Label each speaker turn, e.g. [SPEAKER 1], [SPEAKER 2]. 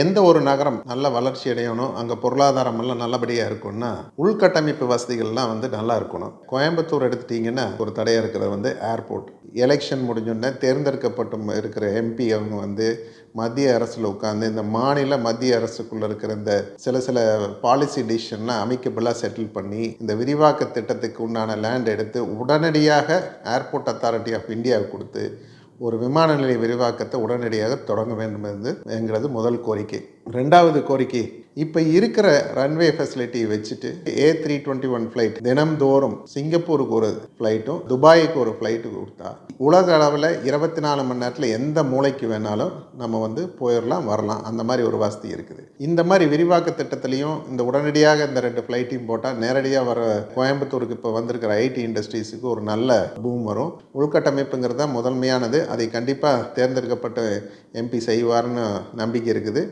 [SPEAKER 1] எந்த ஒரு நகரம் நல்ல வளர்ச்சி அடையணும், அங்க பொருளாதாரம் எல்லாம் நல்லபடியா இருக்கும்னா, உள்கட்டமைப்பு வசதிகள்லாம் நல்லா இருக்கணும். கோயம்புத்தூர் எடுத்துட்டீங்கன்னா, ஒரு தடையா இருக்கிறது ஏர்போர்ட். எலெக்ஷன் முடிஞ்சோனே தேர்ந்தெடுக்கப்பட்டு இருக்கிற எம்பி அவங்க மத்திய அரசுல உட்கார்ந்து, இந்த மாநில மத்திய அரசுக்குள்ள இருக்கிற இந்த சில சில பாலிசி டிசிஷன்லாம் அமிக்கபிளா செட்டில் பண்ணி, இந்த விரிவாக்க திட்டத்துக்கு உண்டான லேண்ட் எடுத்து உடனடியாக ஏர்போர்ட் அத்தாரிட்டி ஆஃப் இந்தியாவுக்கு குடுத்து, ஒரு விமான நிலைய விரிவாக்கத்தை உடனடியாக தொடங்க வேண்டும் என்கிறது முதல் கோரிக்கை. 2வது கோரிக்கை, இப்போ இருக்கிற ரன்வே ஃபெசிலிட்டியை வச்சுட்டு A321 ஃப்ளைட் தினம்தோறும் சிங்கப்பூருக்கு ஒரு ஃப்ளைட்டும் துபாய்க்கு ஒரு ஃப்ளைட்டு கொடுத்தா உலக அளவில் 24 மணி நேரத்தில் எந்த மூளைக்கு வேணாலும் நம்ம போயிடலாம் வரலாம். அந்த மாதிரி ஒரு வசதி இருக்குது. இந்த மாதிரி விரிவாக்க திட்டத்திலையும் இந்த உடனடியாக இந்த 2 ஃப்ளைட்டையும் போட்டால் நேரடியாக வர கோயம்புத்தூருக்கு இப்போ வந்திருக்கிற ஐடி இண்டஸ்ட்ரீஸுக்கு ஒரு நல்ல பூம் வரும். உள்கட்டமைப்புங்கிறது தான் முதன்மையானது. அதை கண்டிப்பாக தேர்ந்தெடுக்கப்பட்ட எம்பி செய்வார்னு நம்பிக்கை இருக்குது.